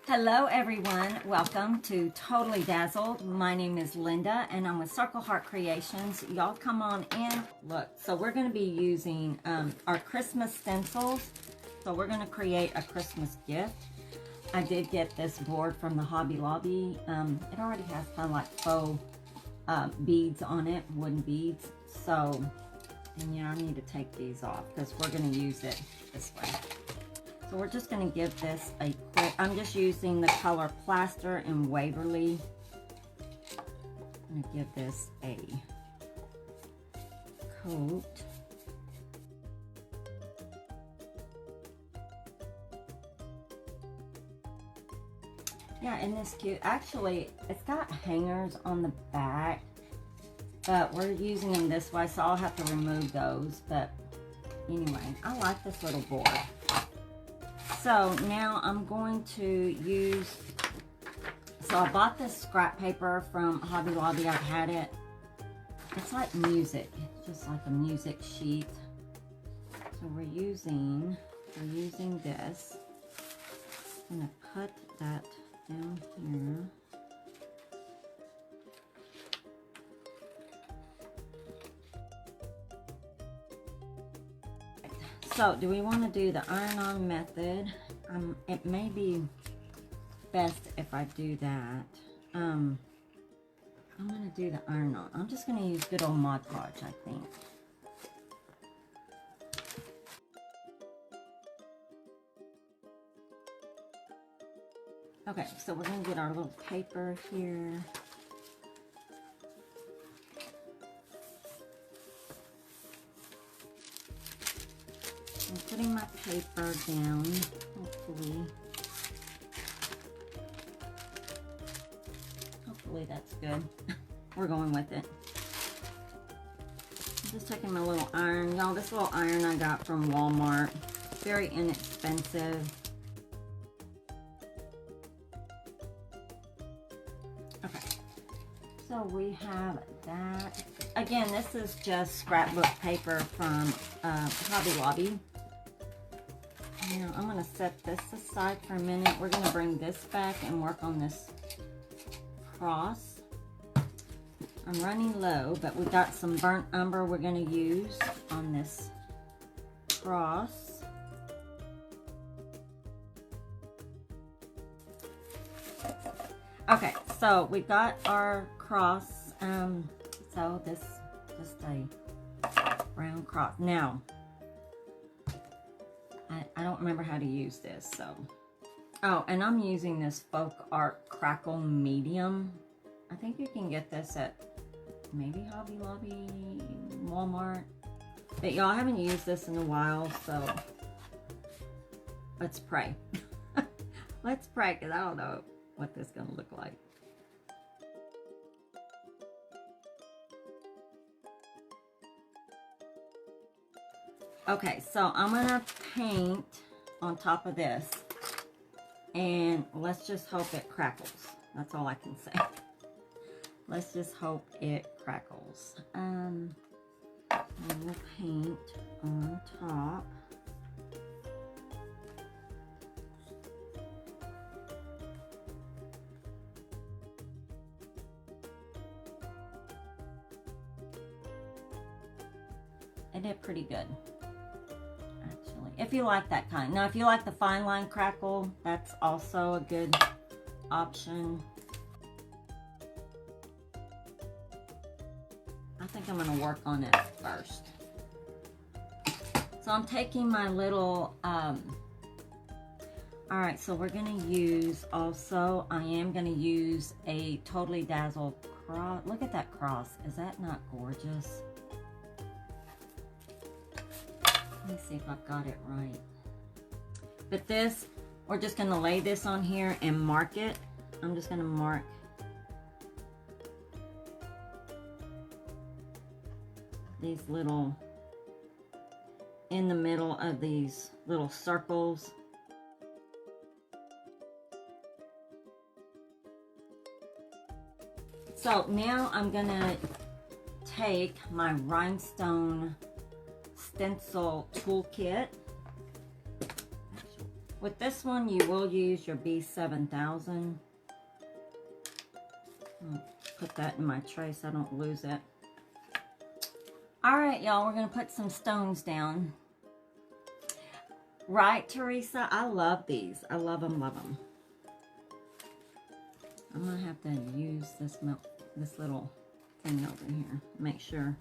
Hello everyone, welcome to Totally Dazzled. My name is Linda and I'm with Circle Heart Creations. Y'all come on in. Look, so we're going to be using our Christmas stencils. So we're going to create a Christmas gift. I did get this board from the Hobby Lobby. It already has kind of like faux beads on it, wooden beads. So, and yeah, I need to take these off because we're going to use it this way. So we're just going to give this a quick, I'm just using the color Plaster in Waverly. I'm going to give this a coat. Yeah, isn't this cute? Actually, it's got hangers on the back, but we're using them this way, so I'll have to remove those. But anyway, I like this little board. So now I'm going to use, so I bought this scrap paper from Hobby Lobby. I've had it. It's like music. It's just like a music sheet. So we're using this. I'm going to cut that down here. So, do we want to do the iron-on method? It may be best if I do that. I'm going to do the iron-on. I'm just going to use good old Mod Podge, I think. Okay, so we're going to get our little paper here. I'm putting my paper down, hopefully that's good. We're going with it. I'm just taking my little iron. Y'all, this little iron I got from Walmart. Very inexpensive. Okay, so we have that. Again, this is just scrapbook paper from Hobby Lobby. Now I'm going to set this aside for a minute. We're going to bring this back and work on this cross. I'm running low, but we've got some burnt umber we're going to use on this cross. Okay, so we've got our cross. So this just a round cross. Now, I don't remember how to use this, so. Oh, and I'm using this Folk Art Crackle Medium. I think you can get this at maybe Hobby Lobby, Walmart. But y'all, I haven't used this in a while, so let's pray. Let's pray, because I don't know what this is going to look like. Okay, so I'm going to paint on top of this, and let's just hope it crackles. That's all I can say. Let's just hope it crackles. And we'll paint on top. It did pretty good. If you like that kind. Now, if you like the fine line crackle, that's also a good option. I think I'm going to work on it first. So I'm taking my little, alright, so we're going to use also, I am going to use a Totally Dazzled cross. Look at that cross. Is that not gorgeous? Let me see if I've got it right. But this, we're just going to lay this on here and mark it. I'm just going to mark these little, in the middle of these little circles. So now I'm going to take my rhinestone stencil toolkit. With this one, you will use your B7000. I'll put that in my tray so I don't lose it. All right, y'all, we're going to put some stones down. Right, Teresa? I love these. I love them, love them. I'm going to have to use this little thing over here. Make sure.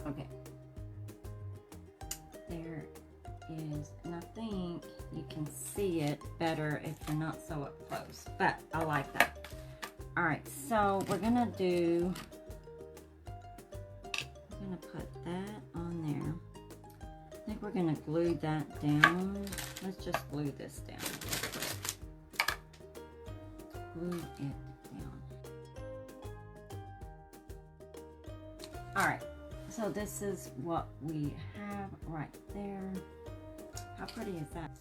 Okay. There is, and I think you can see it better if you're not so up close, but I like that. All right, so we're gonna do, I'm gonna put that on there. I think we're gonna glue that down. Let's just glue this down. Glue it down. All right. So this is what we have right there. How pretty is that?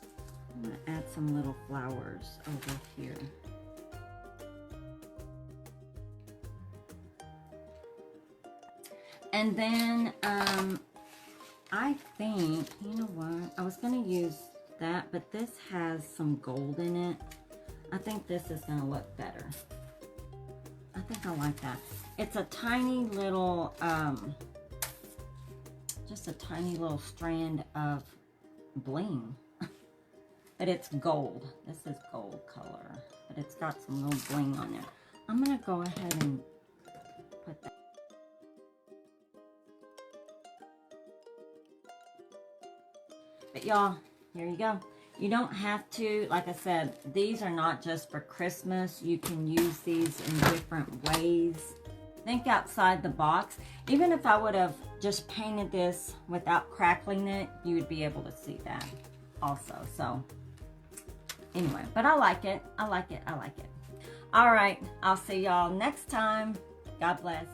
I'm going to add some little flowers over here. And then I think, you know what? I was going to use that, but this has some gold in it. I think this is going to look better. I think I like that. It's a tiny little... just a tiny little strand of bling, but it's gold. This is gold color, but it's got some little bling on there. I'm gonna go ahead and put that. But y'all, here you go. You don't have to, like I said, these are not just for Christmas. You can use these in different ways. Think outside the box. Even if I would have just painted this without crackling it, you would be able to see that also. So anyway, but I like it. I like it. I like it. All right. I'll see y'all next time. God bless.